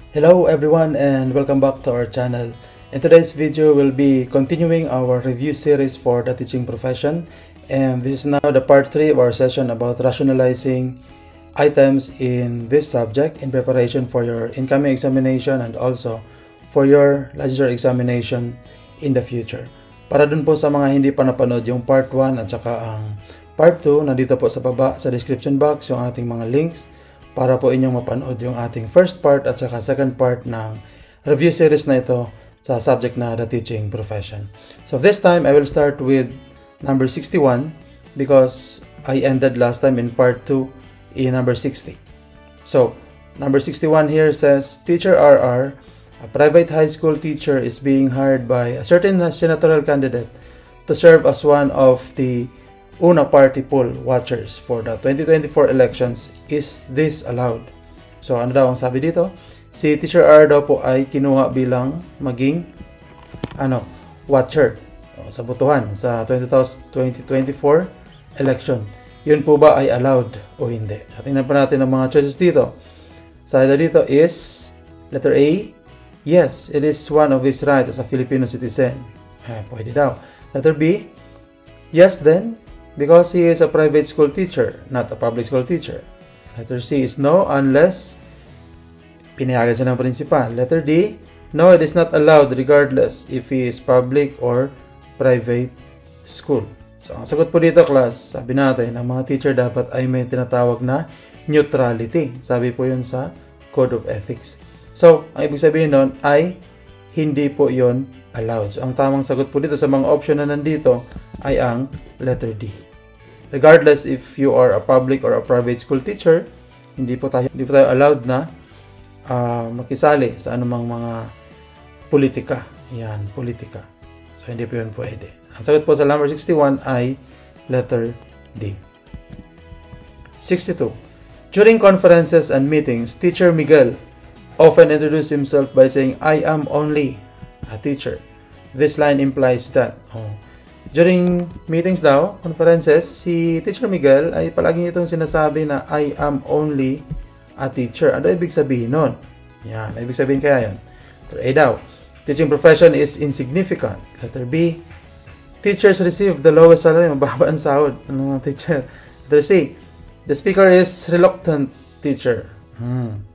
Hello everyone and welcome back to our channel. In today's video, we'll be continuing our review series for the teaching profession, and this is now the part 3 of our session about rationalizing items in this subject in preparation for your incoming examination and also for your licensure examination in the future. Para dun po sa mga hindi pa napanood yung part 1 at saka ang part 2, nandito po sa baba sa description box yung ating mga links para po inyong mapanood yung ating first part at saka second part ng review series na ito sa subject na the teaching profession. So this time, I will start with number 61 because I ended last time in part 2 in number 60. So, number 61 here says, Teacher RR, a private high school teacher is being hired by a certain senatorial candidate to serve as one of the Una party poll watchers for the 2024 elections. Is this allowed? So ano daw ang sabi dito? Si Teacher R daw po ay kinuha bilang maging watcher sa botohan sa 2024 election. Yun po ba ay allowed o hindi? Tingnan pa natin ang mga choices dito. Sabi dito is letter A, yes, it is one of his rights as a Filipino citizen. Pwede daw. Letter B, yes then, because he is a private school teacher, not a public school teacher. Letter C is no, unless pinayagan siya ng principal. Letter D, no, it is not allowed regardless if he is public or private school. So, ang sagot po dito, class, sabi natin, ang mga teacher dapat ay may tinatawag na neutrality. Sabi po yun sa Code of Ethics. So, ang ibig sabihin nun ay hindi po yun allowed. So, ang tamang sagot po dito sa mga option na nandito ay ang letter D. Regardless if you are a public or a private school teacher, hindi po tayo allowed na makisali sa anumang mga politika. Yan, politika. So, hindi po yun pwede. Ang sagot po sa number 61 ay letter D. 62. During conferences and meetings, Teacher Miguel often introduced himself by saying, I am only a teacher. This line implies that. During meetings daw, conferences, si Teacher Miguel ay palaging itong sinasabi na I am only a teacher. Ano ibig sabihin nun? Yan, ibig sabihin kaya yun. Letter A daw, teaching profession is insignificant. Letter B, teachers receive the lowest salary. Mababa ang sahod ng teacher. Letter C, the speaker is reluctant teacher.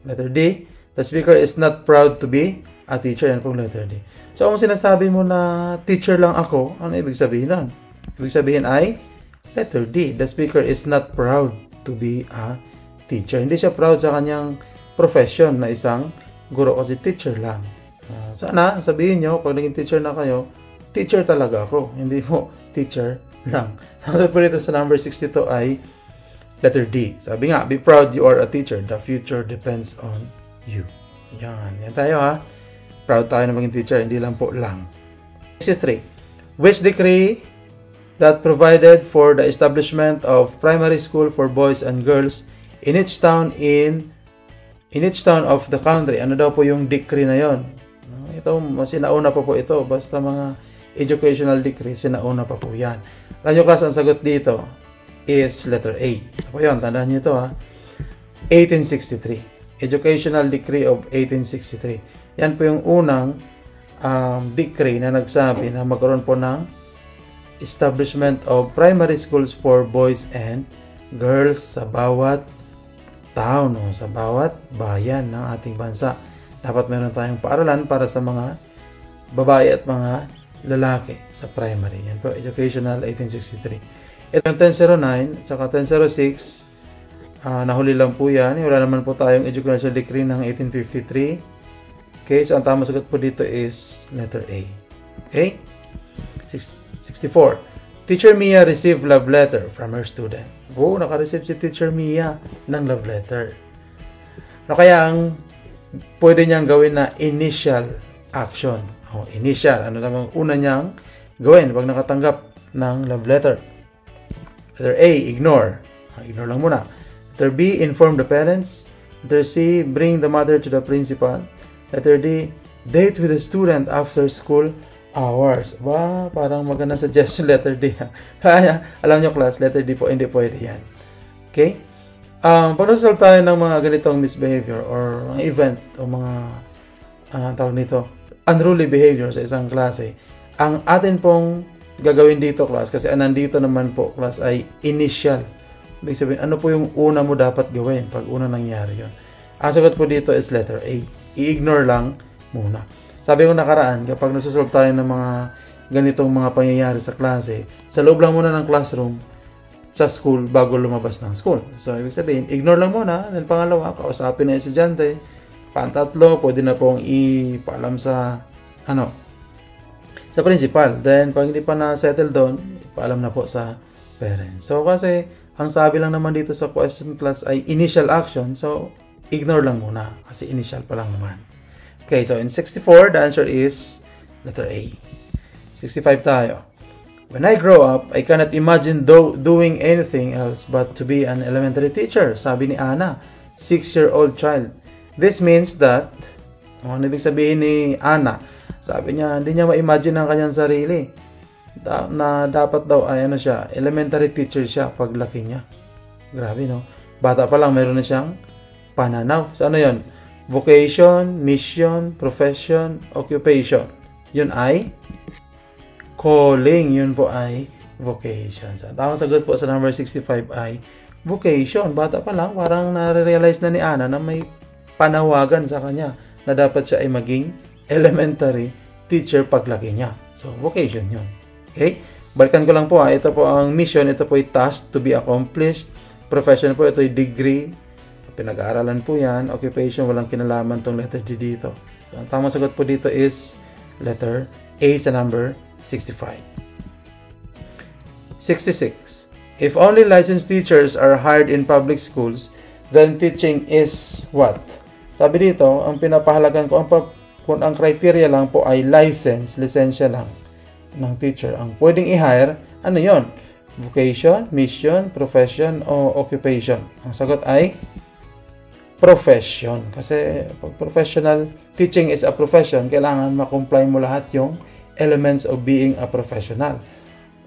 Letter D, the speaker is not proud to be a teacher. Yan pong letter D. So, kung sinasabi mo na teacher lang ako, ano ibig sabihin nun? Ibig sabihin ay letter D. The speaker is not proud to be a teacher. Hindi siya proud sa kanyang profession na isang guro kasi teacher lang. Sana sabihin nyo, pag naging teacher na kayo, teacher talaga ako. Hindi po teacher lang. Sabi po dito sa number 62 ay letter D. Sabi nga, be proud you are a teacher. The future depends on you. Yan. Yan tayo ha. Proud tayo na maging teacher, hindi lang po lang. 63. Which decree that provided for the establishment of primary school for boys and girls in each town of the country? Ano daw po yung decree na yon? Ito, sinauna pa po ito. Basta mga educational decree, sinauna pa po yan. Alam nyo, class, ang sagot dito is letter A. Ako yun, tandaan nyo ito ha. 1863. Educational Decree of 1863. Yan po yung unang decree na nagsabi na magkaroon po ng establishment of primary schools for boys and girls sa bawat town o sa bawat bayan ng ating bansa. Dapat meron tayong paaralan para sa mga babae at mga lalaki sa primary. Yan po, Educational 1863. Ito yung 1009 at saka 1006. Nahuli lang po yan. Wala naman po tayong Educational Decree ng 1853. Okay, so ang tamang sagot po dito is letter A. Okay? 64. Teacher Mia received love letter from her student. Naka-receive si Teacher Mia ng love letter. Ano kaya ang pwede niyang gawin na initial action? Initial. Ano namang una niyang gawin pag nakatanggap ng love letter? Letter A, ignore. Ignore lang muna. Letter B, inform the parents. Letter C, bring the mother to the principal. Letter D, date with the student after school hours. Parang magandang suggestion, letter D. Kaya, alam nyo class, letter D po, hindi pwede yan. Okay? Pag nasolve tayo ng mga ganitong misbehavior or event o mga tawag nito, unruly behavior sa isang klase, ang atin pong gagawin dito, class, kasi nandito naman po, class, ay initial. Ibig sabihin, ano po yung una mo dapat gawin pag una nangyari yun? Ang sagot po dito is letter A. I-ignore lang muna. Sabi ko nakaraan, kapag nagsosolve tayo ng mga ganitong mga pangyayari sa klase, sa loob lang muna ng classroom, sa school, bago lumabas ng school. So, ibig sabihin, ignore lang muna. Then, pangalawa, kausapin na yung estudyante. Pantatlo, pwede na pong ipaalam sa, sa principal. Then, pag hindi pa na-settle doon, ipaalam na po sa parents. So, kasi, ang sabi lang naman dito sa question class ay initial action. So, ignore lang muna. Kasi initial pa lang naman. Okay, so in 64, the answer is letter A. 65 tayo. When I grow up, I cannot imagine doing anything else but to be an elementary teacher. Sabi ni Ana, 6-year-old child. This means that, ano ibig sabihin ni Ana? Sabi niya, hindi niya ma-imagine ang kanyang sarili. Na dapat daw ay elementary teacher siya paglaki niya. Grabe, no? Bata pa lang, mayroon na siyang pananaw. So ano yun? Vocation, mission, profession, occupation. Yun ay calling. Yun po ay vocation. So, tamang sagot po sa number 65 ay vocation. Bata pa lang, parang nare-realize na ni Ana na may panawagan sa kanya na dapat siya ay maging elementary teacher paglaki niya. So, vocation yun. Okay? Balikan ko lang po ito po ang mission, ito po ay task to be accomplished. Profession po, ito ay degree. Pinag-aaralan po yan. Occupation, walang kinalaman tong letter D dito. So, ang tamang sagot po dito is letter A sa number 65. 66. If only licensed teachers are hired in public schools, then teaching is what? Sabi dito, ang pinapahalagan ko, kung ang criteria lang po ay lisensya lang ng teacher. Ang pwedeng i-hire, ano yon? Vocation, mission, profession, o occupation. Ang sagot ay profession. Kasi pag professional, teaching is a profession, kailangan makomply mo lahat yung elements of being a professional.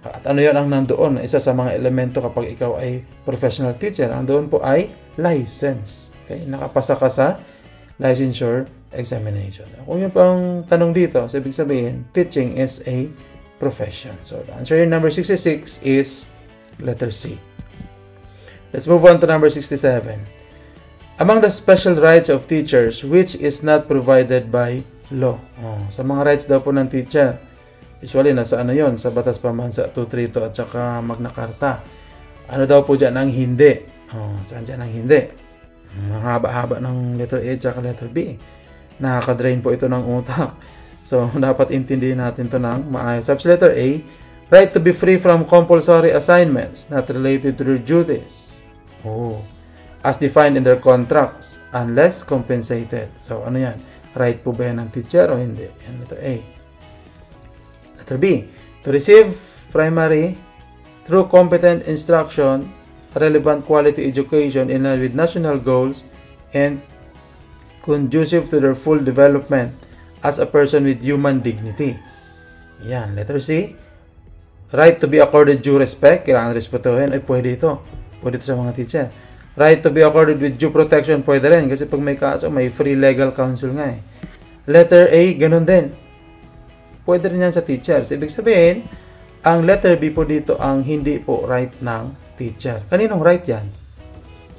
At ano yun ang nandoon? Isa sa mga elemento kapag ikaw ay professional teacher, ang doon po ay license. Okay? Nakapasa ka sa licensure examination. Kung yun pang tanong dito, so ibig sabihin, teaching is a profession. So the answer in number 66 is letter C. Let's move on to number 67. Among the special rights of teachers which is not provided by law. Sa mga rights daw po ng teacher, usually nasa yon, sa Batas Pambansa 232 at saka Magna Carta. Ano daw po dyan ang hindi? Saan dyan ang hindi? Mahaba-haba ng letter A at saka letter B. Nakaka-drain po ito ng utak. So, dapat intindihin natin ito ng maayos. Sa letter A, right to be free from compulsory assignments not related to their duties. As defined in their contracts unless compensated. So, ano yan? Right po ba yan ng teacher o hindi? Yan, letter A. Letter B, to receive primary through competent instruction, relevant quality education in line with national goals, and conducive to their full development as a person with human dignity. Yan, letter C, right to be accorded due respect, kailangan respetuhin, ay pwede ito. Pwede ito sa mga teacher. Right to be accorded with due protection, pwede rin. Kasi pag may kaso, may free legal counsel nga eh. Letter A, ganun din. Pwede rin yan sa teacher. So, ibig sabihin, ang letter B po dito ang hindi po right ng teacher. Kaninong right yan?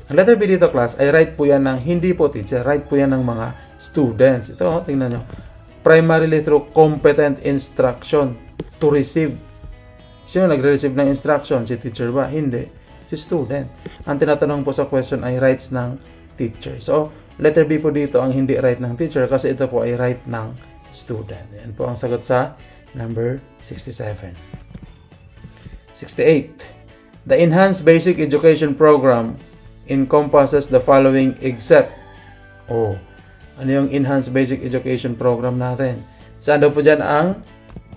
Ang letter B dito, class, ay right po yan ng hindi po teacher. Right po yan ng mga students. Ito, tingnan nyo. Primarily through competent instruction to receive. Sino nagre-receive ng instruction? Si teacher ba? Hindi. Si student. Ang tinatanong po sa question ay rights ng teacher. So, letter B po dito ang hindi right ng teacher kasi ito po ay right ng student. Yan po ang sagot sa number 67. 68. The Enhanced Basic Education Program encompasses the following except. Ano yung Enhanced Basic Education Program natin? Saan daw po dyan ang,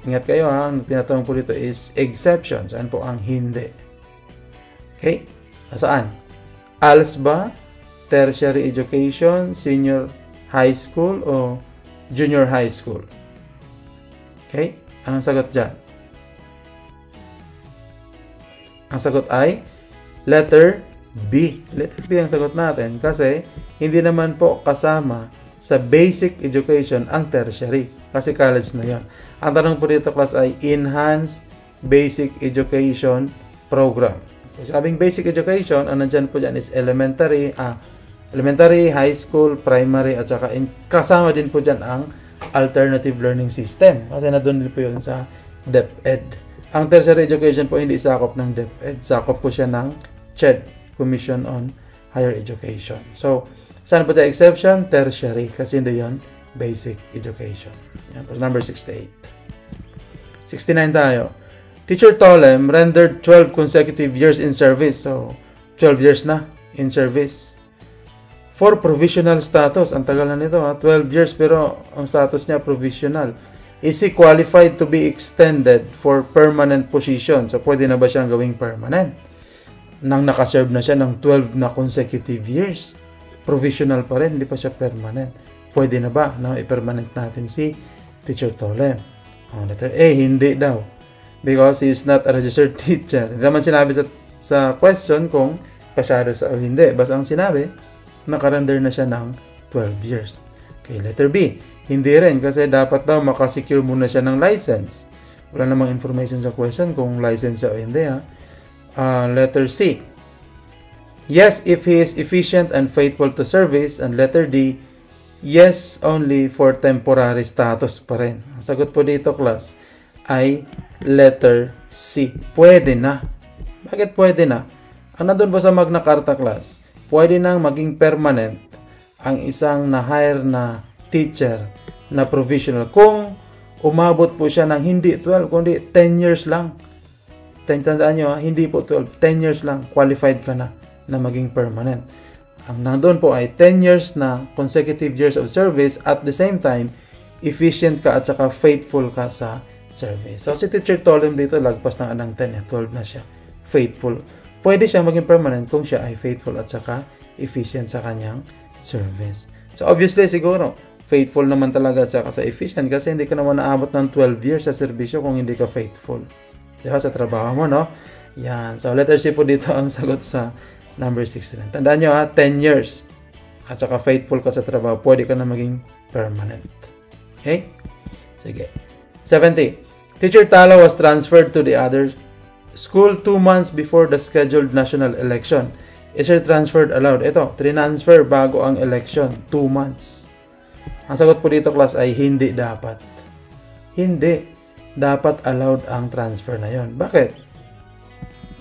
ingat kayo ang tinatanong po dito is exception. Saan po ang hindi? Okay? Nasaan? ALS ba? Tertiary education, senior high school, o junior high school? Okay? Anong sagot dyan? Ang sagot ay letter B. Letter B ang sagot natin kasi hindi naman po kasama sa basic education ang tertiary kasi college na yon. Ang tanong po dito class ay enhanced basic education program. Sabing basic education, ang nandyan po dyan is elementary, high school, primary, at saka kasama din po dyan ang alternative learning system kasi na doon din po yun sa DepEd. Ang tertiary education po hindi sakop ng DepEd, sakop po siya ng CHED, Commission on Higher Education. So, saan po tayo exception? Tertiary, kasi hindi yun basic education. Yan po, number 68. 69 tayo. Teacher Tolem rendered 12 consecutive years in service. So, 12 years na in service. For provisional status, ang tagal na nito 12 years pero ang status niya provisional. Is he qualified to be extended for permanent position? So, pwede na ba siyang gawing permanent? Nang nakaserve na siya ng 12 na consecutive years. Provisional pa rin, hindi pa siya permanent. Pwede na ba na i-permanent natin si Teacher Tolem? Letter A, hindi daw. Because he is not a registered teacher. Hindi naman sinabi sa question kung pasyado sa o hindi. Basta ang sinabi, nakarender na siya ng 12 years. Okay, letter B. Hindi rin kasi dapat daw makasecure muna siya ng license. Wala namang information sa question kung license siya o hindi. Letter C. Yes, if he is efficient and faithful to service. And letter D. Yes, only for temporary status pa rin. Ang sagot po dito, class, ay letter C. Pwede na. Bakit pwede na? Ang nandun po sa Magna Carta, class, pwede nang maging permanent ang isang na-hire na teacher na provisional kung umabot po siya ng hindi 12, kundi 10 years lang. Tandaan nyo, hindi po 12, 10 years lang, qualified ka na maging permanent. Ang nandun po ay 10 years na consecutive years of service at the same time, efficient ka at saka faithful ka sa service. So, si Teacher Tolem dito, lagpas ng anang 10, 12 na siya. Faithful. Pwede siya maging permanent kung siya ay faithful at saka efficient sa kanyang service. So, obviously, siguro, faithful naman talaga at saka sa efficient kasi hindi ka naman naabot ng 12 years sa serbisyo kung hindi ka faithful. Diba? Sa trabaho mo, no? Yan. So, letter C po dito ang sagot sa number 69. Tandaan nyo, 10 years at saka faithful ka sa trabaho, pwede ka na maging permanent. Okay? Sige. 70. Teacher Tala was transferred to the other school 2 months before the scheduled national election. Is her transferred allowed? Ito, transfer bago ang election, 2 months. Ang sagot po dito, class, ay hindi dapat. Hindi dapat allowed ang transfer na yon. Bakit?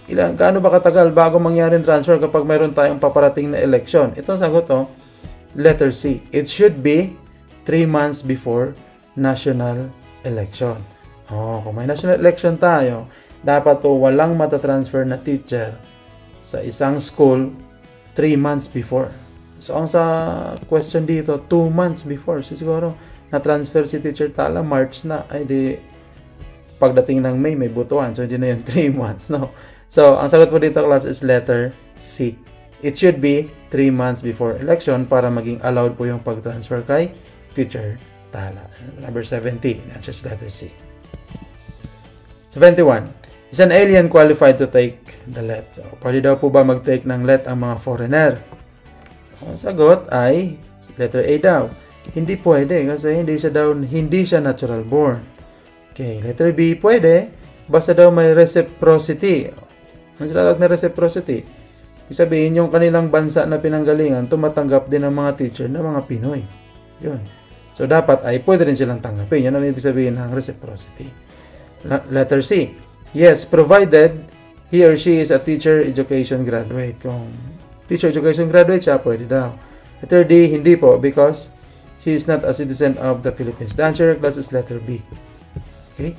Gaano ba katagal bago mangyari ang transfer kapag mayroon tayong paparating na election? Ito ang sagot, letter C. It should be 3 months before national election. Kung may national election tayo, dapat po walang matatransfer na teacher sa isang school 3 months before. So, ang sa question dito, 2 months before. So, siguro, na-transfer si Teacher Tala, March na. Ay, di, pagdating ng May, may butuan. So, hindi na yun 3 months, no? So, ang sagot po dito, class, is letter C. It should be 3 months before election para maging allowed po yung pag-transfer kay Teacher Tala. Number 70, answer is letter C. 71. Is an alien qualified to take the let? So, pwede daw po ba mag-take ng let ang mga foreigner? Ang sagot ay letter A daw. Hindi pwede kasi hindi siya natural born. Okay, letter B, pwede basta daw may reciprocity. Ang sinasabi na reciprocity, ibig sabihin yung kanilang bansa na pinanggalingan tumatanggap din ng mga teacher na mga Pinoy. Yun. So dapat ay pwede rin silang tanggapin. Yan ang ibig sabihin ng reciprocity. Letter C. Yes, provided he or she is a teacher education graduate. Kung teacher education graduate siya, pwede daw. Letter D, hindi po because she is not a citizen of the Philippines. The answer, class, is letter B. Okay?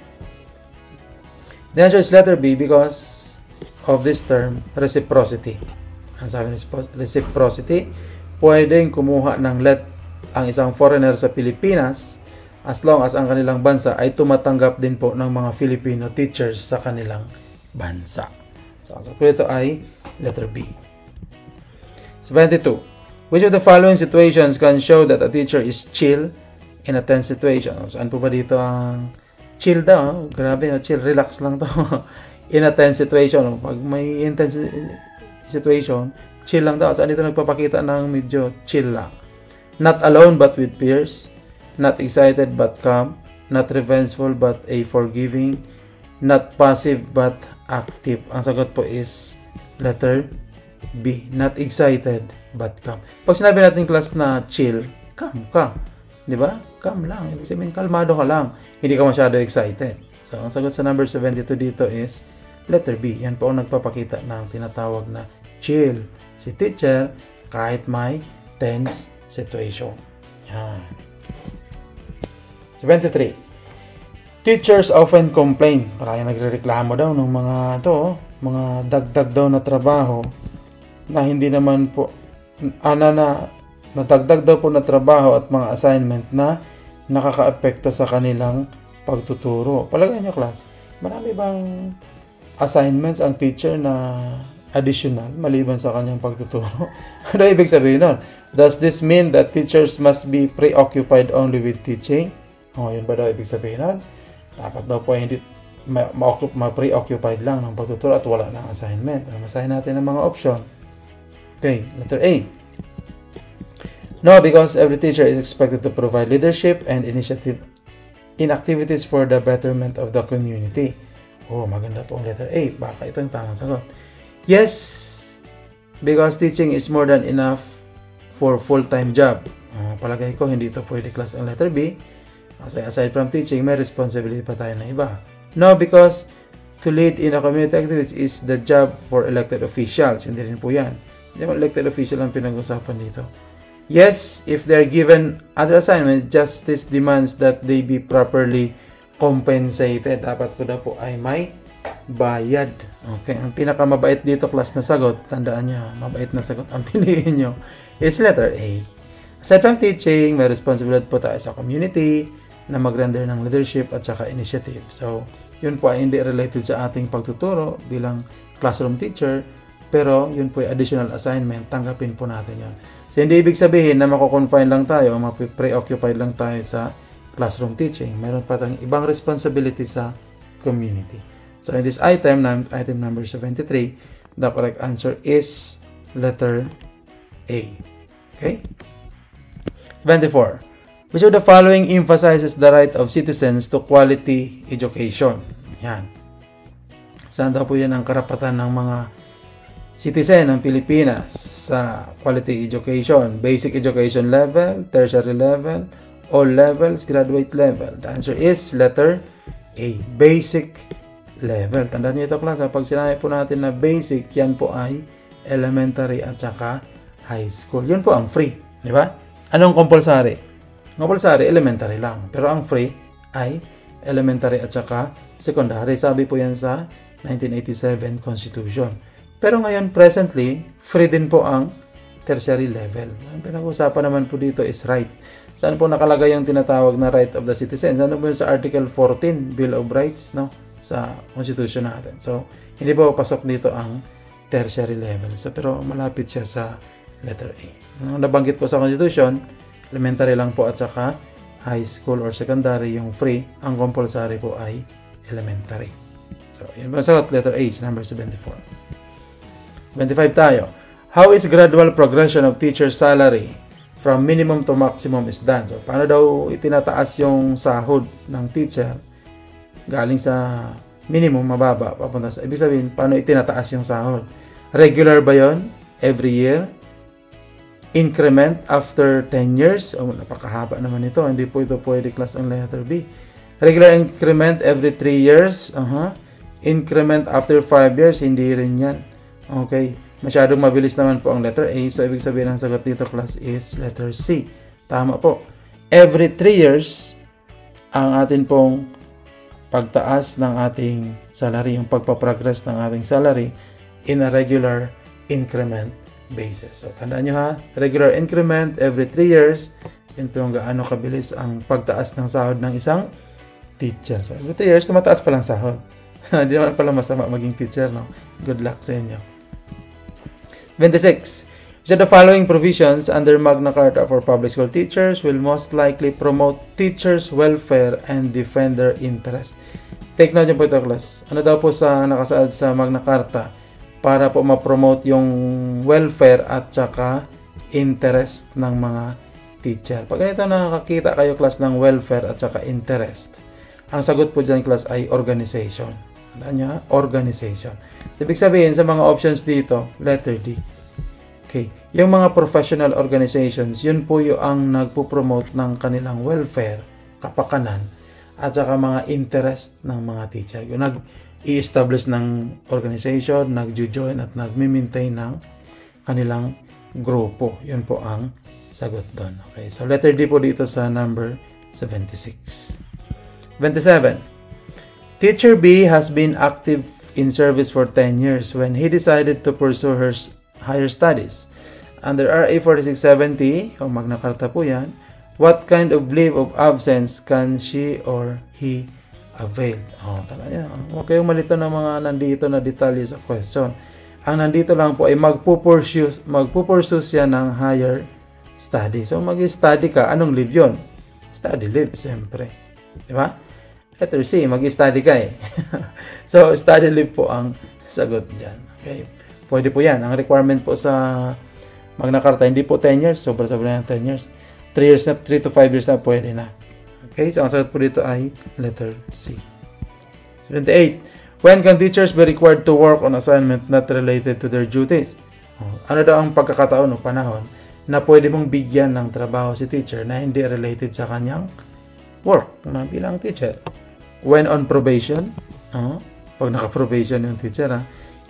The answer is letter B because of this term, reciprocity. Ang sabi ng reciprocity, pwedeng kumuha ng let ang isang foreigner sa Pilipinas as long as ang kanilang bansa ay tumatanggap din po ng mga Filipino teachers sa kanilang bansa. So, ang sabi ito ay letter B. 72. Which of the following situations can show that a teacher is chill in a tense situation? Saan po ba dito ang chill daw? Grabe, chill, relax lang to. In a tense situation. Pag may intense situation, chill lang daw. Saan dito nagpapakita ng medyo chill lang. Not alone but with peers. Not excited but calm. Not revengeful but a forgiving. Not passive but active. Ang sagot po is letter B. Not excited but calm. Pag sinabi natin class na chill, calm ka. Di ba? Calm lang. Ibig sabihin, kalmado ka lang. Hindi ka masyado excited. So, ang sagot sa number 72 dito is letter B. Yan po ang nagpapakita ng tinatawag na chill. Si teacher, kahit may tense situation. Yan. 73. Teachers often complain. Parang nagrereklamo daw ng mga dagdag daw na trabaho na hindi naman po, nadagdag daw po na trabaho at mga assignment na nakakaapekto sa kanilang pagtuturo. Palagay nyo, class, marami bang assignments ang teacher na additional maliban sa kanyang pagtuturo? Ano ibig sabihin nun? Does this mean that teachers must be preoccupied only with teaching? Yun ba daw ibig sabihin nun? Dapat daw po hindi ma-preoccupied lang ng pagtuturo at wala ng assignment. Masahin natin ang mga option. Okay, letter A. No, because every teacher is expected to provide leadership and initiative in activities for the betterment of the community. Maganda po ang letter A. Baka ito yung tamang sagot. Yes, because teaching is more than enough for full-time job. Palagay ko, hindi ito pwede class ang letter B. Kasi aside from teaching, may responsibility pa tayo na iba. No, because to lead in a community activities is the job for elected officials. Hindi rin po yan. Hindi mo elected official ang pinag-usapan dito. Yes, if they're given other assignments, justice demands that they be properly compensated. Dapat po na po ay may bayad. Okay, ang pinakamabait dito class na sagot, tandaan nyo, mabait na sagot ang piliin nyo, is letter A. Aside from teaching, may responsibility po tayo sa community na mag-render ng leadership at saka initiative. So, yun po ay hindi related sa ating pagtuturo bilang classroom teacher, pero yun po ay additional assignment, tanggapin po natin yun. So, hindi ibig sabihin na mako-confine lang tayo o ma-preoccupied lang tayo sa classroom teaching. Meron pa tayong ibang responsibility sa community. So, in this item number 73, the correct answer is letter A. Okay? 24. Which of the following emphasizes the right of citizens to quality education? Yan. Saan daw po yan ang karapatan ng mga citizen ng Pilipinas sa quality education? Basic education level, tertiary level, all levels, graduate level. The answer is letter A. Basic level. Tandaan niyo ito, class. Pag sinabi po natin na basic, yan po ay elementary at saka high school. Yun po ang free. Di ba? Anong compulsory? Compulsory, elementary lang. Pero ang free ay elementary at saka secondary. Sabi po yan sa 1987 Constitution. Pero ngayon, presently, free din po ang tertiary level. Ang pinag-usapan naman po dito is right. Saan po nakalagay yung tinatawag na right of the citizen? Ano po yun sa Article 14, Bill of Rights, no? Sa Constitution natin. So, hindi po pasok dito ang tertiary level. So, pero malapit siya sa letter A. Nabanggit po sa Constitution, elementary lang po at saka high school or secondary yung free. Ang compulsory po ay elementary. So, yun po sa letter A, number 74. 25 tayo. How is gradual progression of teacher salary from minimum to maximum is done? So, paano daw itinataas yung sahod ng teacher galing sa minimum, mababa, papunta sa, ibig sabihin, paano itinataas yung sahod? Regular ba yon? Every year? Increment after 10 years? Napakahaba naman ito. Hindi po ito pwede class ang letter B. Regular increment every 3 years? Increment after 5 years? Hindi rin yan. Okay. Masyadong mabilis naman po ang letter A. So, ibig sabihin ang sagot dito class is letter C. Tama po. Every 3 years, ang atin pong pagtaas ng ating salary, yung pagpaprogress ng ating salary in a regular increment basis. So, tandaan nyo ha, regular increment every 3 years, yun po yung gaano kabilis ang pagtaas ng sahod ng isang teacher. So, every 3 years, tumataas pa lang sahod. Hindi naman pala masama maging teacher, no? Good luck sa inyo. 26. So, the following provisions under Magna Carta for public school teachers will most likely promote teachers' welfare and defend their interest. Take note nyo po ito, class. Ano daw po sa nakasaad sa Magna Carta? para po ma-promote yung welfare at saka interest ng mga teacher. Pag ganito nakakita kayo class ng welfare at saka interest, ang sagot po dyan class ay organization. Tandaan nyo ha? Organization. Ibig sabihin sa mga options dito, letter D. Okay. Yung mga professional organizations, yun po yung ang nagpo-promote ng kanilang welfare, kapakanan, at saka mga interest ng mga teacher. Yung nag-i-establish ng organization, nag-join at nag-maintain ng kanilang grupo. Yun po ang sagot doon. Okay, so letter D po dito sa number 76. 27. Teacher B has been active in service for 10 years when he decided to pursue her higher studies. Under RA 4670, o Magna Carta po yan, what kind of leave of absence can she or he avail? Talaga. Huwag kayong malito ng mga nandito na detalye sa question. Ang nandito lang po ay magpupursue siya ng higher study. So, mag-study ka. Anong leave yun? Study leave, siyempre. Di ba? Letter C, mag-study ka eh. So, study leave po ang sagot dyan. Okay. Pwede po yan. Ang requirement po sa Magna Carta, hindi po 10 years. Sobra-sobra na 10 years. 3 years na, 3 to 5 years na, pwede na. Okay. So, ang sagot po dito ay letter C. 78. When can teachers be required to work on assignment not related to their duties? Ano daw ang pagkakataon o panahon na pwede mong bigyan ng trabaho si teacher na hindi related sa kanyang work na bilang teacher? When on probation, pag naka-probation yung teacher,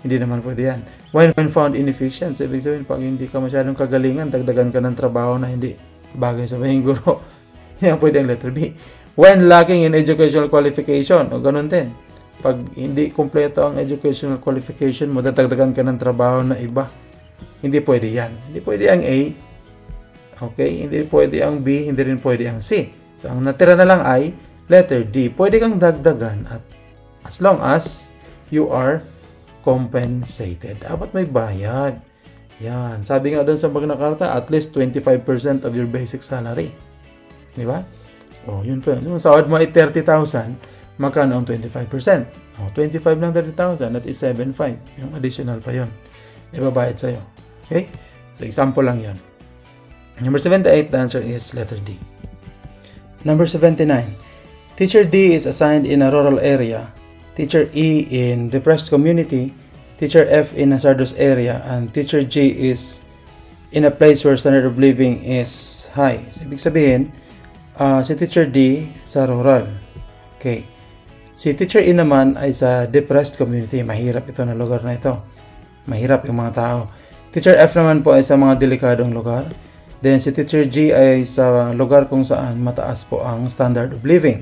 hindi naman pwede yan. When found inefficient, so ibig sabihin, pag hindi ka masyadong kagalingan, dagdagan ka ng trabaho na hindi bagay sa bahing guro. Yan pwede ang letter B. When lacking in educational qualification, o ganun din. Pag hindi kompleto ang educational qualification mo, dadagdagan ka ng trabaho na iba. Hindi pwede yan. Hindi pwede ang A. Okay? Hindi pwede ang B, hindi rin pwede ang C. So, ang natira na lang ay letter D. Pwede kang dagdagan at as long as you are compensated. Dapat may bayad. Yan. Sabi nga doon sa Magna Carta, at least 25% of your basic salary. Di ba? Yun po. Yung sahod mo ay 30,000, magkano ang 25%? 25 ng 30,000, that is 7,500. Yung additional pa yun. Ibabayad sa'yo. Okay? So, example lang yan. Number 78, the answer is letter D. Number 79. Teacher D is assigned in a rural area, Teacher E in depressed community, Teacher F in a hazardous area, and Teacher G is in a place where standard of living is high. So, ibig sabihin, si Teacher D sa rural. Okay. Si Teacher E naman ay sa depressed community. Mahirap ito na lugar na ito. Mahirap yung mga tao. Teacher F naman po ay sa mga delikadong lugar. Then si Teacher G ay sa lugar kung saan mataas po ang standard of living.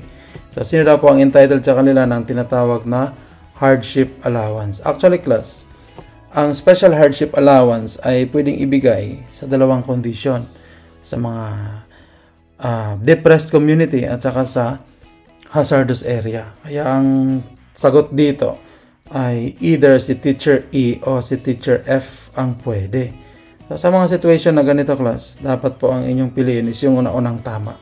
So, sino daw po ang entitled sa kanila ng tinatawag na hardship allowance? Actually, class, ang special hardship allowance ay pwedeng ibigay sa dalawang kondisyon. Sa mga depressed community at saka sa hazardous area. Kaya ang sagot dito ay either si Teacher E o si Teacher F ang pwede. So, sa mga situation na ganito, class, dapat po ang inyong piliin is yung una-unang tama.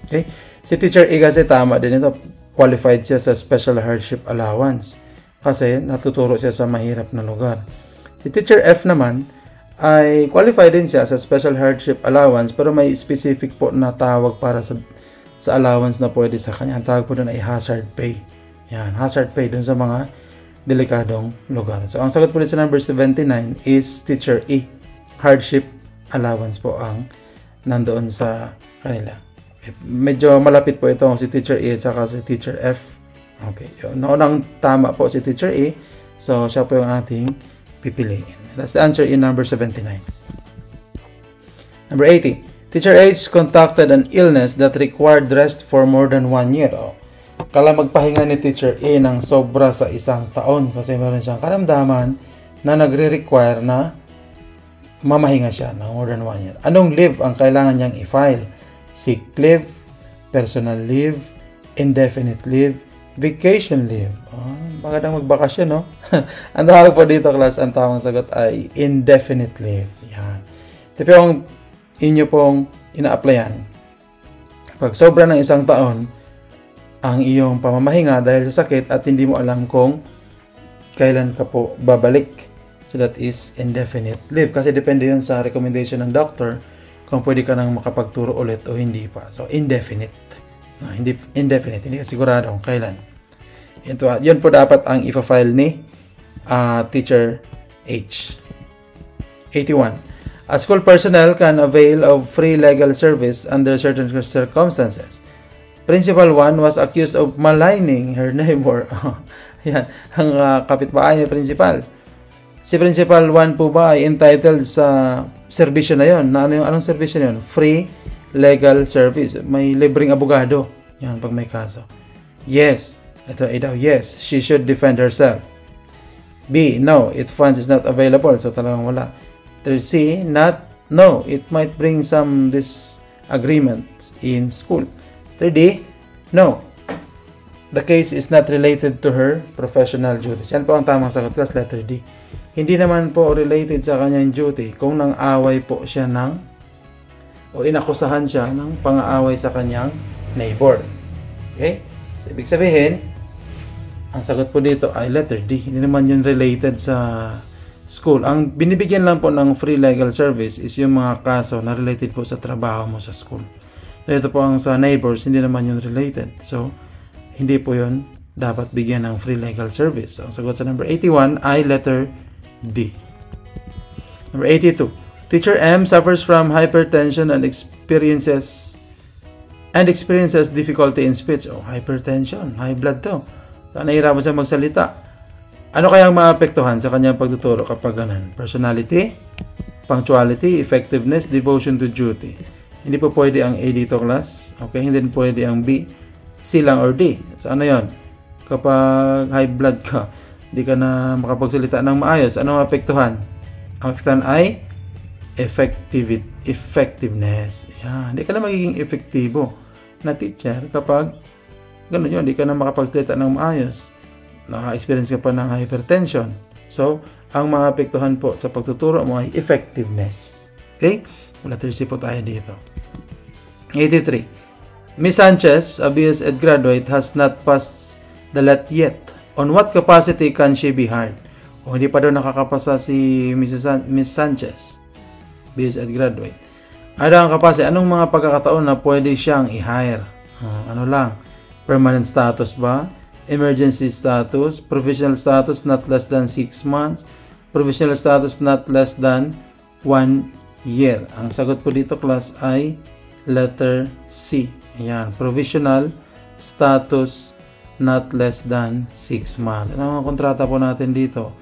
Okay? Si Teacher E kasi tama din ito. Qualified siya sa special hardship allowance kasi natuturo siya sa mahirap na lugar. Si Teacher F naman ay qualified din siya sa special hardship allowance pero may specific po na tawag para sa allowance na pwede sa kanya. Ang tawag po doon ay hazard pay. Yan, hazard pay doon sa mga delikadong lugar. So, ang sagot po sa number 79 is Teacher E. Hardship allowance po ang nandoon sa kanila. Medyo malapit po ito si Teacher E at saka si Teacher F. Okay. Naunang tama po si Teacher E. So, siya po yung ating pipiliin. That's the answer in number 79. Number 80. Teacher H contracted an illness that required rest for more than 1 year. Kala magpahinga ni Teacher A ng sobra sa 1 taon kasi meron siyang karamdaman na nagre-require na mamahinga siya ng more than 1 year. Anong leave ang kailangan niyang i-file? Sick leave, personal leave, indefinite leave, vacation leave. Magandang magbakasyon, no? Ang tawag po dito, class, ang tamang sagot ay indefinite leave. Yan. Ito yung inyo pong ina-applyan. Pag sobra ng 1 taon, ang iyong pamamahinga dahil sa sakit at hindi mo alam kung kailan ka po babalik So that is indefinite leave. Kasi depende yun sa recommendation ng doctor kung pwede ka nang makapagturo ulit o hindi pa. So indefinite. Hindi indefinite. Hindi ka sigurado kung kailan. Yun po dapat ang ipa-file ni Teacher H. 81. A school personnel can avail of free legal service under certain circumstances. Principal 1 was accused of maligning her neighbor. Yan, ang kapitbahay ni principal. Si Principal 1 po ba ay entitled sa serbisyo na yon? Anong serbisyo na yun? Free legal service. May libreng abogado. Yan, pag may kaso. Yes. Ito ay daw, yes. She should defend herself. B, no. It funds is not available. So talagang wala. C, not, no. It might bring some disagreement in school. D, no. The case is not related to her professional duties. Yan po ang tamang sagot, class, letter D. Hindi naman po related sa kanyang duty kung nang-away po siya o inakusahan siya ng pang-aaway sa kanyang neighbor. Okay? So, ibig sabihin, ang sagot po dito ay letter D. Hindi naman yun related sa school. Ang binibigyan lang po ng free legal service is yung mga kaso na related po sa trabaho mo sa school. So, ito po ang sa neighbors, hindi naman yun related. So, hindi po yun dapat bigyan ng free legal service. So, ang sagot sa number 81 ay letter D. Number 82. Teacher M suffers from hypertension and experiences difficulty in speech. Oh, hypertension, high blood to. Nahihirapan siya magsalita. Ano kayang maapektuhan sa kanyang pagtuturo kapag ganun? Personality, punctuality, effectiveness, devotion to duty. Hindi po pwede ang A dito, class. Okay, hindi pwede ang B. C lang or D. So ano yon? Kapag high blood ka, hindi ka na makapagsalita ng maayos, ano ang apektuhan? Ang apektuhan ay effectiveness. Yan. Hindi ka na magiging efektibo na teacher kapag ganun yun, hindi ka na makapagsalita ng maayos. Naka-experience ka pa ng hypertension. So, ang mga apektuhan po sa pagtuturo mo ay effectiveness. Okay? Letter C po tayo dito. 83. Miss Sanchez, a BS Ed graduate, has not passed the LET yet. On what capacity can she be hired? O hindi pa daw nakakapasa si Miss Sanchez, BS Ed graduate. Ano ang capacity? Anong mga pagkakataon na pwede siyang i-hire? Ano lang? Permanent status ba? Emergency status? Provisional status not less than 6 months? Provisional status not less than 1 year. Ang sagot po dito, class, ay letter C. Ayan, provisional status not less than 6 months. Ano ang kontrata po natin dito?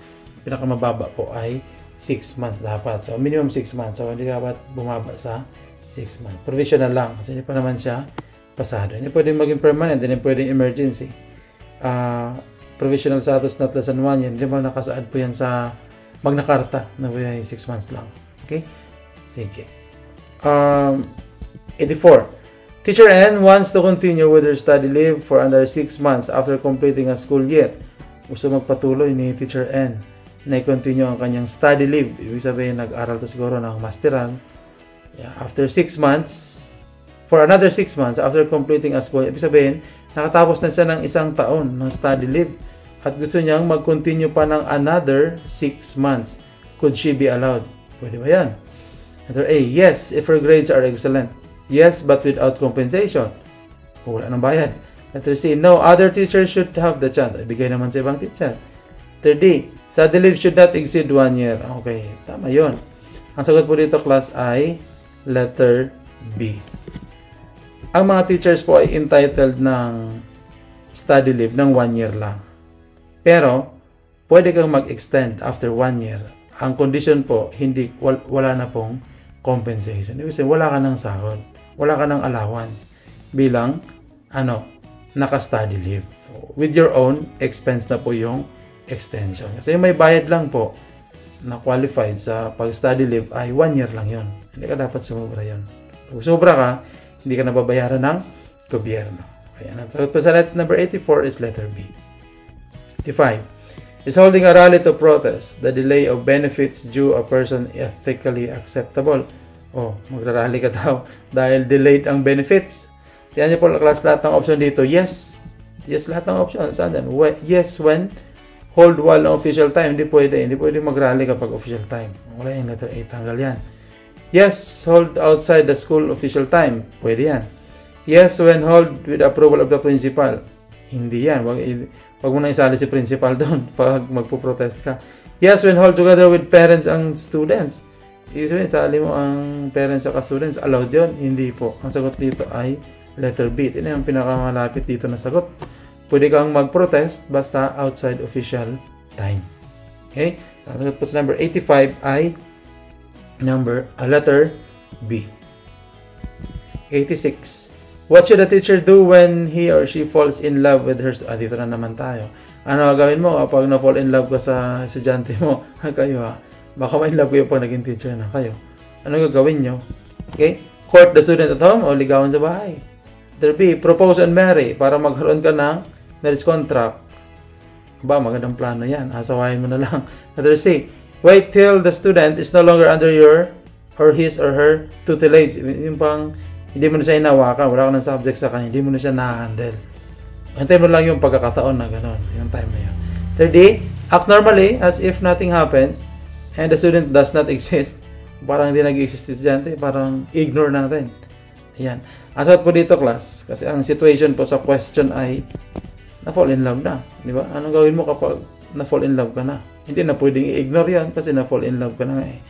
Pinakamababa po ay 6 months dapat. So, minimum 6 months. So, hindi dapat bumaba sa 6 months. Provisional lang. Kasi hindi pa naman siya pasado. Hindi pwedeng maging permanent. Hindi pwedeng emergency. Provisional status not less than 1 year. Hindi ba nakasaad po yan sa Magna Carta na po yan 6 months lang. Okay? Sige. 84. Teacher N wants to continue with her study leave for another 6 months after completing a school year. Gusto magpatuloy ni Teacher N na i-continue ang kanyang study leave. Ibig sabihin, nag-aral to siguro ng masteral. Yeah, after 6 months, for another 6 months after completing a school, ibig sabihin, nakatapos na siya ng 1 taon ng study leave at gusto niyang mag-continue pa ng another 6 months. Could she be allowed? Pwede ba yan? Letter A, yes, if her grades are excellent. Yes, but without compensation. Wala nang bayad. Letter C, no, other teachers should have the chance. Ibigay naman sa ibang teacher. Letter D, study leave should not exceed 1 year. Okay, tama yon. Ang sagot po dito, class, ay letter B. Ang mga teachers po ay entitled ng study leave ng 1 year lang. Pero, pwede kang mag-extend after 1 year. Ang condition po, wala na pong compensation. Ibig sabihin, wala ka ng sahod. Wala ka ng allowance bilang naka-study leave. With your own expense na po yung extension. Kasi may bayad lang po na qualified sa pag-study leave ay 1 year lang yon. Hindi ka dapat sumobra yon. Kung sobra ka, hindi ka nababayaran ng gobyerno. Ayan. So, sa number 84 is letter B. 85. Is holding a rally to protest the delay of benefits due a person ethically acceptable. Magrarally ka daw dahil delayed ang benefits. Tiyan niyo po, class, lahat ng option dito. Yes. Yes, lahat ng option. Saan yan? Yes, when hold while on official time. Hindi pwede. Hindi pwede mag-rally kapag official time. Wala yung letter A. Tanggal yan. Yes, hold outside the school official time. Pwede yan. Yes, when hold with approval of the principal. Hindi yan. Wag mo na isali si principal doon pag magpo-protest ka. Yes, when hold together with parents and students. Ibig sabihin, isali mo ang parents at students. Allowed yun? Hindi po. Ang sagot dito ay letter B. Ito na yung pinakamalapit dito na sagot. Pwede kang mag-protest basta outside official time. Okay? Ang sagot po sa number 85 ay letter B. 86. What should a teacher do when he or she falls in love with her student? Dito na naman tayo. Ano gagawin mo kapag na-fall in love ka sa estudyante mo? Kayo baka ma-in love kayo pag naging teacher na kayo. Ano gagawin nyo? Okay? Court the student at home o ligawan sa bahay. Letter B. Propose and marry para magkaroon ka ng marriage contract. Magandang plano yan. Asawahin mo na lang. Letter C. Wait till the student is no longer under your or his or her tutelage. Yung pang hindi mo na siya inawakan, wala ka ng subject sa kanya, hindi mo na siya na-handle. Hintay mo lang yung pagkakataon na gano'n, yung time na yun. Third D. Act normally as if nothing happens and the student does not exist. Parang hindi nag-exist estudyante, parang ignore natin. Ayan. Ang sagot po dito, class, kasi ang situation po sa question ay na-fall in love na. Di ba? Anong gawin mo kapag na-fall in love ka na? Hindi na pwedeng i-ignore yan kasi na-fall in love ka na nga eh.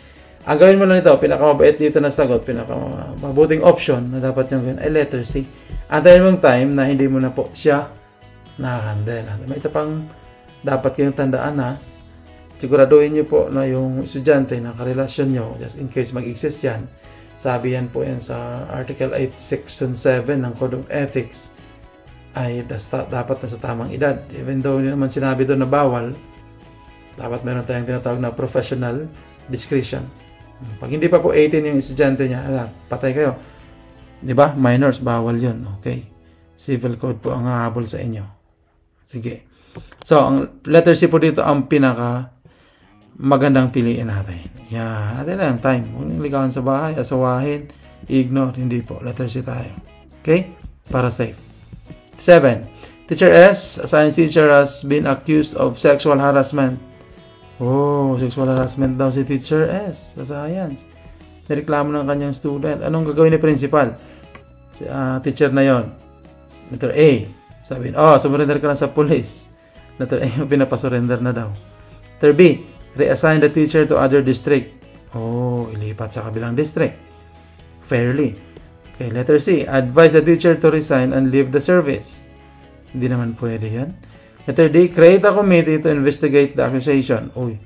Ang gawin mo lang ito, pinakamabait dito na sagot, pinakamabuting option na dapat nyo gawin ay letter C. Antayin mong time na hindi mo na po siya na-handle. May isa pang dapat kayong tandaan na siguraduhin nyo po na yung estudyante na karelasyon nyo, just in case mag-exist yan, sabi yan po yan sa Article 8, Section 7 ng Code of Ethics, ay dapat na sa tamang edad. Even though hindi naman sinabi doon na bawal, dapat meron tayong tinatawag na professional discretion. Pag hindi pa po 18 yung estudyante niya, patay kayo. Di ba? Minors, bawal yun. Okay. Civil code po ang hahabol sa inyo. Sige. So, ang letter C po dito ang pinaka magandang piliin natin. Yan. Natin lang time. Huwag nang ligawan sa bahay, asawahin, ignore. Hindi po. Letter C tayo. Okay? Para safe. 7. Teacher S, a science teacher, has been accused of sexual harassment. Oh, sexual harassment daw si Teacher S sa science. Nireklamo ng kanyang student. Anong gagawin ni principal? Teacher na yon. Letter A. Sabi, surrender ka na sa police. Letter A, pinapasurrender na daw. Letter B. Reassign the teacher to other district. Oh, ilipat sa kabilang district. Fairly. Okay, letter C. Advise the teacher to resign and leave the service. Hindi naman pwede yan. Letter D. Create a committee to investigate the accusation. Uy,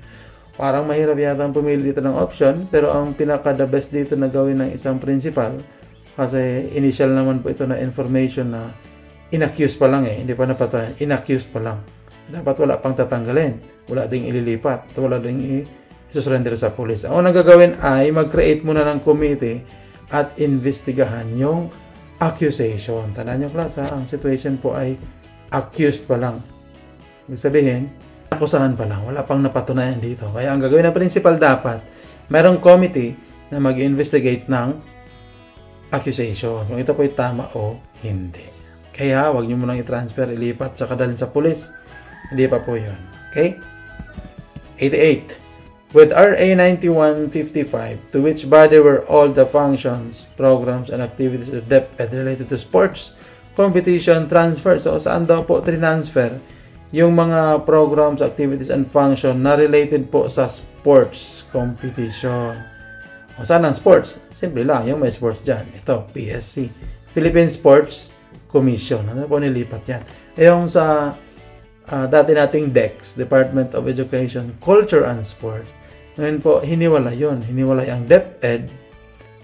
parang mahirap yata ang pumili dito ng option, pero ang pinaka-the best dito na gawin ng isang principal, kasi initial naman po ito na information na inaccused pa lang hindi pa napatunayan. Inaccused pa lang. Dapat wala pang tatanggalin. Wala ding ililipat. Wala ding i-surrender sa police. Ang unang gagawin ay mag-create muna ng committee at investigahan yung accusation. Tandaan nyo, class, ang situation po ay accused pa lang. Ibig sabihin, akusahan pa lang. Wala pang napatunayan dito. Kaya ang gagawin ng principal dapat, mayroong committee na mag-investigate ng accusation. Kung ito po ay tama o hindi. Kaya, huwag nyo munang i-transfer, ilipat, saka dalhin sa police. Hindi pa po yun. Okay? 88. With RA 9155, to which body were all the functions, programs, and activities of DepEd related to sports, competition, transfer. So, saan daw po transfer yung mga programs, activities, and function na related po sa sports competition. O, saan ang sports? Simple lang, yung may sports dyan. Ito, PSC. Philippine Sports Commission. Ano po nilipat yan? Yung sa dati nating DEX, Department of Education, Culture and Sports. Ngayon po, hiniwalay yun. Hiniwalay ang DepEd,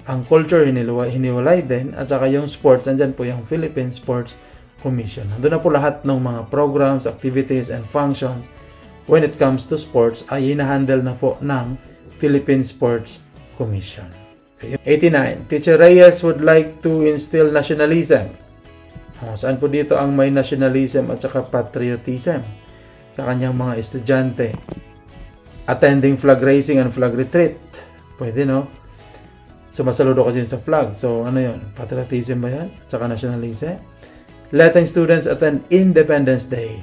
ang culture hiniwalay din, at saka yung sports, nandyan po yung Philippine Sports Commission. Nandun na po lahat ng mga programs, activities, and functions when it comes to sports ay hinahandle na po ng Philippine Sports Commission. Okay. 89. Teacher Reyes would like to instill nationalism. Saan po dito ang may nationalism at saka patriotism sa kanyang mga estudyante? Attending flag raising and flag retreat. Pwede, no? Sumasaludo kasi sa flag. So, ano yun? Patriotism ba yan? At saka nationalism? Letting students attend Independence Day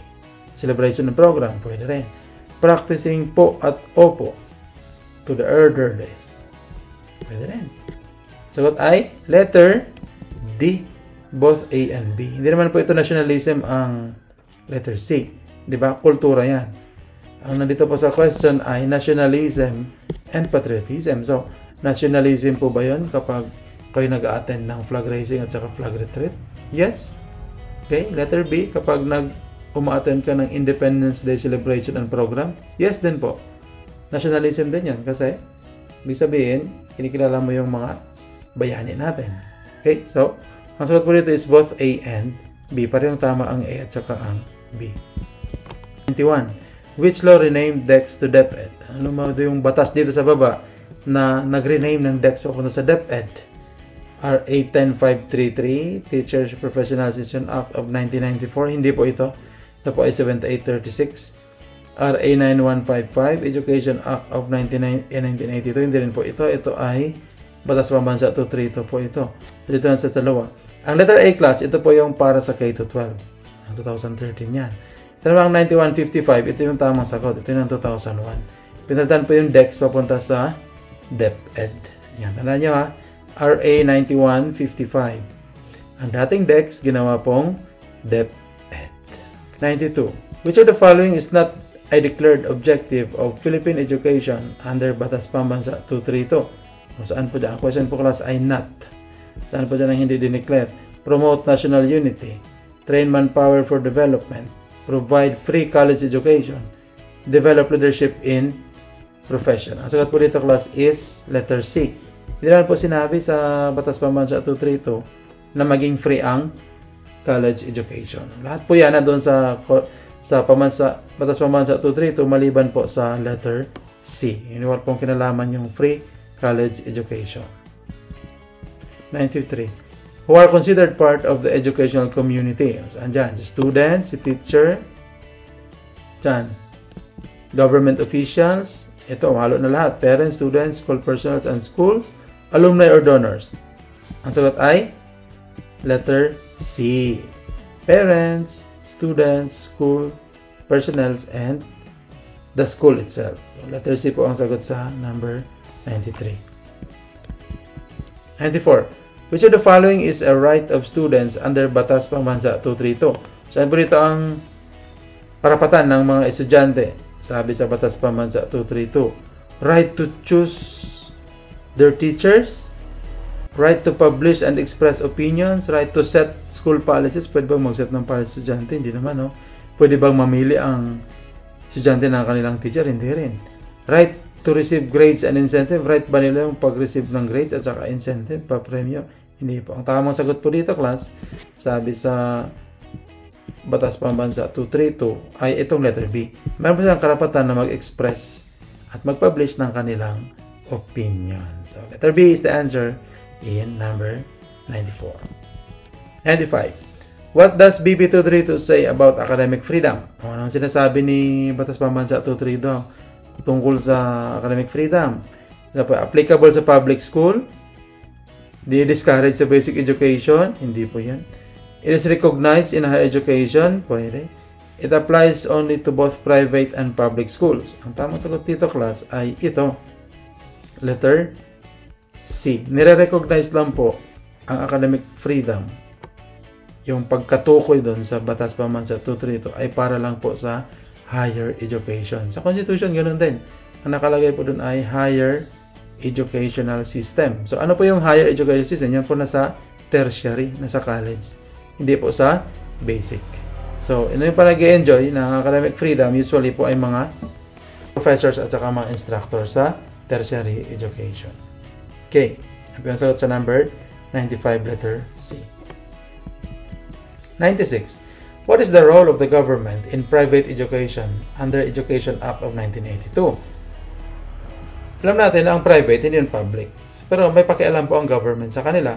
celebration ng program. Pwede rin. practicing po at opo to the elderlies. Pwede rin. Sagot ay letter D, both A and B. Hindi naman po ito nationalism ang letter C. Di ba? Kultura yan. Ang nandito po sa question ay nationalism and patriotism. So, nationalism po ba yun kapag kayo nag-attend ng flag raising at saka flag retreat? Yes. Okay, letter B, kapag uma-attend ka ng Independence Day celebration and program? Yes din po. Nationalism din yan kasi ibig sabihin, kinikilala mo yung mga bayani natin. Okay, so, ang sagot po dito is both A and B. Parehong tama ang A at saka ang B. 21. Which law renamed DepEd to DepEd? Ano mo yung batas dito sa baba na nag-rename ng DepEd papunta sa DepEd? RA 10533, Teachers Professional Association Act of 1994. Hindi po ito. Ito po ay 7836. RA 9155, Education Act of 1982. Hindi rin po ito. Ito ay Batas Pambansa 232 po ito. Dito na sa dalawa. Ang letter A class, ito po yung para sa K-12. Ang 2013 yan. Ito naman ang 9155, ito yung tamang sagot. Ito yung 2001. Pinalitan po yung DEX papunta sa DepEd. Yan, tandaan nyo ha. RA 9155. Ang dating DEX, ginawa pong DepEd. 92. Which of the following is not a declared objective of Philippine education under Batas Pambansa 232? Kung saan po dyan? Ang question po class ay not. Saan po dyan ang hindi dineclare? Promote national unity. Train manpower for development. Provide free college education. Develop leadership in profession. Ang sagot po dito class is letter C. Hindi naman po sinabi sa Batas Pambansa 232 na maging free ang college education. Lahat po yan na doon sa Batas Pambansa 232 maliban po sa letter C. Yun yung pong kinalaman yung free college education. 93. Who are considered part of the educational community? Saan dyan? Si student, si teacher, dyan. Government officials, ito, halo na lahat. Parents, students, school personnel, and schools, alumni or donors. Ang sagot ay letter C. Parents, students, school personnel, and the school itself. So, letter C po ang sagot sa number 93. 94. Which of the following is a right of students under Batas Pambansa 232? Saan po dito ang karapatan ng mga estudyante? Sabi sa Batas Pambansa 232. Right to choose their teachers, right to publish and express opinions, right to set school policies. Pwede bang mag-set ng policy estudyante? Hindi naman, no? Pwede bang mamili ang estudyante ng kanilang teacher? Hindi rin. Right to receive grades and incentive. Right ba nila yung pag-receive ng grades at saka incentive, pa-premyo? Hindi po. Ang tamang sagot po dito, class, sabi sa Batas Pambansa 232 ay itong letter B. Meron po silang karapatan na mag-express at mag-publish ng kanilang opinion. So, letter B is the answer in number 94. 95. What does BB 232 say about academic freedom? Ano ang sinasabi ni Batas Pambansa 232 tungkol sa academic freedom? Ano po, applicable sa public school? Di-discourage sa basic education? Hindi po yan. It is recognized in higher education? Pwede. It applies only to both private and public schools. Ang tamang sagot dito, class, ay ito. Letter C. Nire-recognize lang po ang academic freedom. Yung pagkatukoy doon sa Batas Pambansa 232 ay para lang po sa higher education. Sa Constitution, ganoon din. Ang nakalagay po doon ay higher educational system. So, ano po yung higher education system? Yan po nasa tertiary, nasa college. Hindi po sa basic. So, ino yung pa nag-enjoy ng academic freedom, usually po ay mga professors at saka mga instructors sa tertiary education. Okay. Ano po yung sagot sa number 95, letter C. 96. What is the role of the government in private education under Education Act of 1982? Alam natin na ang private, hindi yung public. Pero may pakialam po ang government sa kanila.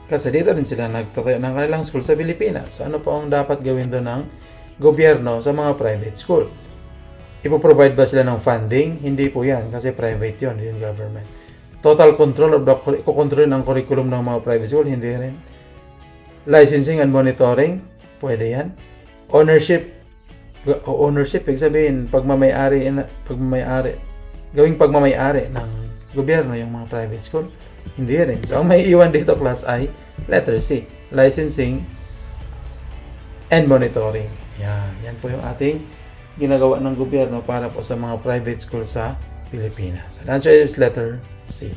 Kasi dito rin sila nagtatayo ng kanilang school sa Pilipinas. Ano po ang dapat gawin doon ng gobyerno sa mga private school? Ipoprovide ba sila ng funding? Hindi po yan. Kasi private yun, yung government. Total control of the kukontrol ng curriculum ng mga private school? Hindi rin. Licensing and monitoring? Pwede yan. Ownership ownership, ibig sabihin, pagmamayari, gawing pagmamayari ng gobyerno yung mga private school. Hindi rin. So, ang may iwan dito, class, ay letter C, licensing and monitoring. Yan po yung ating ginagawa ng gobyerno para po sa mga private school sa Pilipinas. The answer is letter C.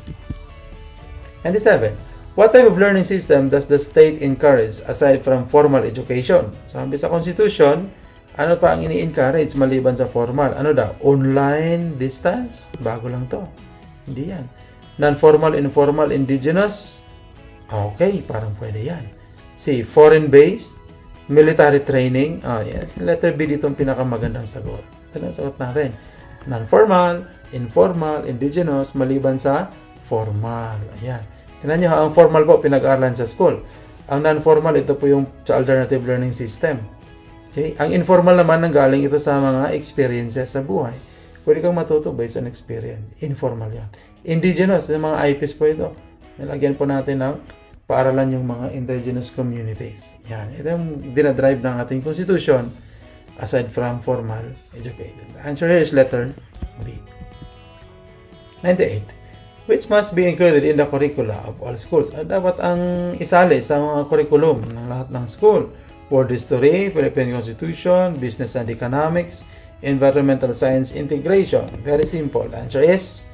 97. What type of learning system does the state encourage aside from formal education? Sabi sa Constitution, ano pa ang ini-encourage maliban sa formal? Ano daw? Online, distance? Bago lang to. Hindi yan. Non-formal, informal, indigenous? Okay, parang pwede yan. C. Foreign-based? Military training? Yan. Letter B dito ang pinakamagandang sagot. Ito lang sagot natin. Non-formal, informal, indigenous, maliban sa formal. Ayan. Tingnan nyo, ang formal po pinag-aaralan sa school. Ang non-formal, ito po yung sa alternative learning system. Okay? Ang informal naman, nanggaling ito sa mga experiences sa buhay. Pwede kang matuto based on experience. Informal yan. Indigenous, yung mga IPs po ito. Nilagyan po natin ng paaralan yung mga indigenous communities. Yan. Ito yung dinadrive ng ating constitution aside from formal education. The answer here is letter B. 98. Which must be included in the curricula of all schools. Dapat ang isali sa mga curriculum ng lahat ng school. World History, Philippine Constitution, Business and Economics, Environmental Science Integration. Very simple. The answer is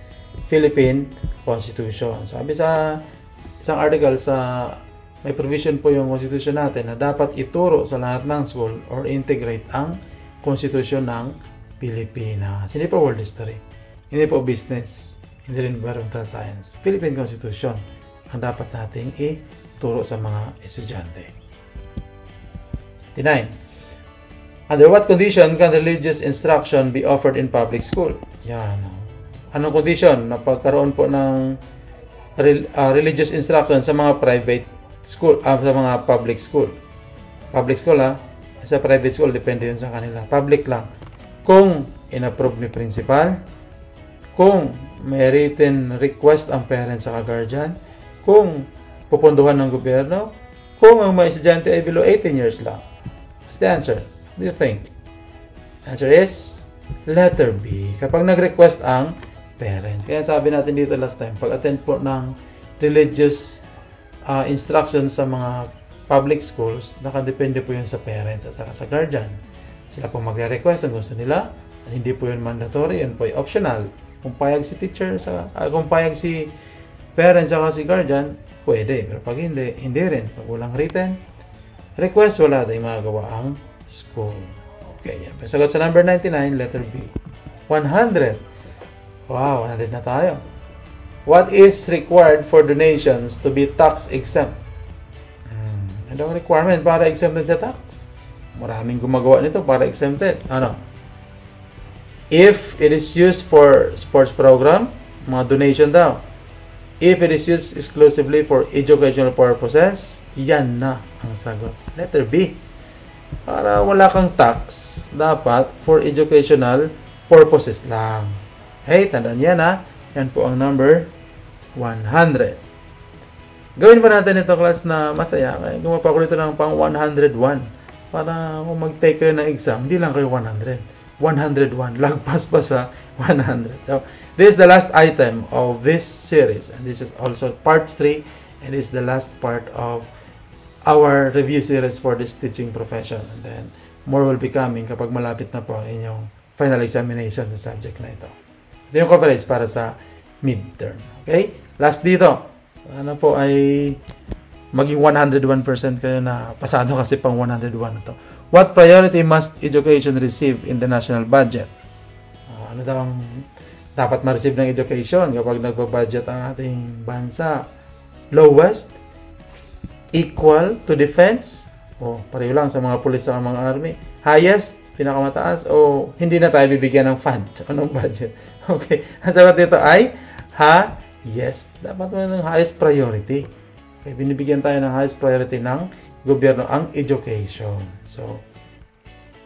Philippine Constitution. Sabi sa isang article sa may provision po yung Constitution natin na dapat ituro sa lahat ng school or integrate ang Constitution ng Pilipinas. Hindi po World History. Hindi po Business. Hindi rin Environmental Science. Philippine Constitution ang dapat nating ituro sa mga estudyante. 9. Under what condition can religious instruction be offered in public school? Yan. Anong condition na pagkaroon po ng religious instruction sa mga private school, sa mga public school? Public school sa private school, depende yun sa kanila. Public lang. Kung in-approve ni principal, kung may written request ang parents sa guardian, kung pupunduhan ng gobyerno, kung ang mga estudyante ay below 18 years lang. What's the answer? What do you think? The answer is letter B. Kapag nag-request ang parents. Kaya sabi natin dito last time, pag-attend po ng religious instruction sa mga public schools, nakadepende po yun sa parents at saka sa guardian. Sila po magre-request ang gusto nila. At hindi po yun mandatory, yun po ay optional. Kung payag si teacher, kung payag si parents saka si guardian, pwede. Pero pag hindi, hindi rin. Pag walang written request, wala tayong magagawa ang school. Okay, yan. Sagot sa number 99, letter B. 100. Wow, 100 na tayo. What is required for donations to be tax exempt? Ano ang requirement para exempted sa tax? Maraming gumagawa nito para exempted. Ano? If it is used for sports program, mga donation daw. If it is used exclusively for educational purposes, yan na ang sagot. Letter B. Para wala kang tax, dapat for educational purposes lang. Okay, tandaan yan Yan po ang number 100. Gawin pa natin ito class na masaya. Gumawa ko nito ng pang 101. Para kung mag-take kayo ng exam, hindi lang kayo 100. 101. Lagpas pa sa 100. So, this is the last item of this series. And this is also part 3. And this is the last part of our review series for this teaching profession. And then, more will be coming kapag malapit na po ang inyong final examination ng subject na ito. Ito yung coverage para sa midterm. Okay? Last dito. Ano po ay maging 101% kayo na pasado kasi pang 101 na to. What priority must education receive in the national budget? Ano daw ang dapat ma-receive ng education kapag nagbabudget ang ating bansa? Lowest? Equal to defense? O pareho lang sa mga pulis at mga army? Highest? Pinakamataas? O hindi na tayo bibigyan ng fund? Anong budget? Okay. Ang sagot dito ay highest. Dapat mo ng highest priority. Okay. Binibigyan tayo ng highest priority ng gobyerno ang education. So,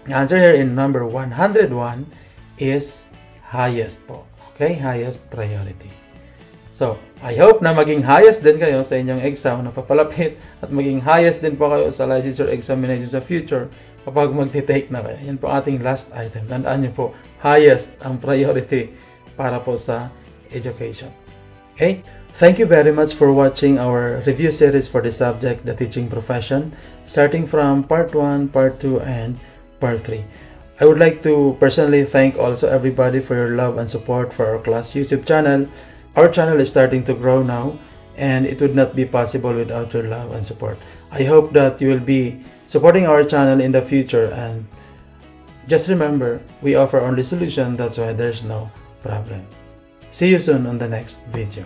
the answer here in number 101 is highest po. Okay? Highest priority. So, I hope na maging highest din kayo sa inyong exam na papalapit at maging highest din po kayo sa licensure examination sa future kapag magti-take na kayo. Yan po ating last item. Tandaan niyo po, highest ang priority para po sa education. Okay? Thank you very much for watching our review series for the subject, the teaching profession, starting from part 1, part 2, and part 3. I would like to personally thank also everybody for your love and support for our class YouTube channel. Our channel is starting to grow now, and it would not be possible without your love and support. I hope that you will be supporting our channel in the future, and just remember, we offer only solution, that's why there's no problem. See you soon on the next video.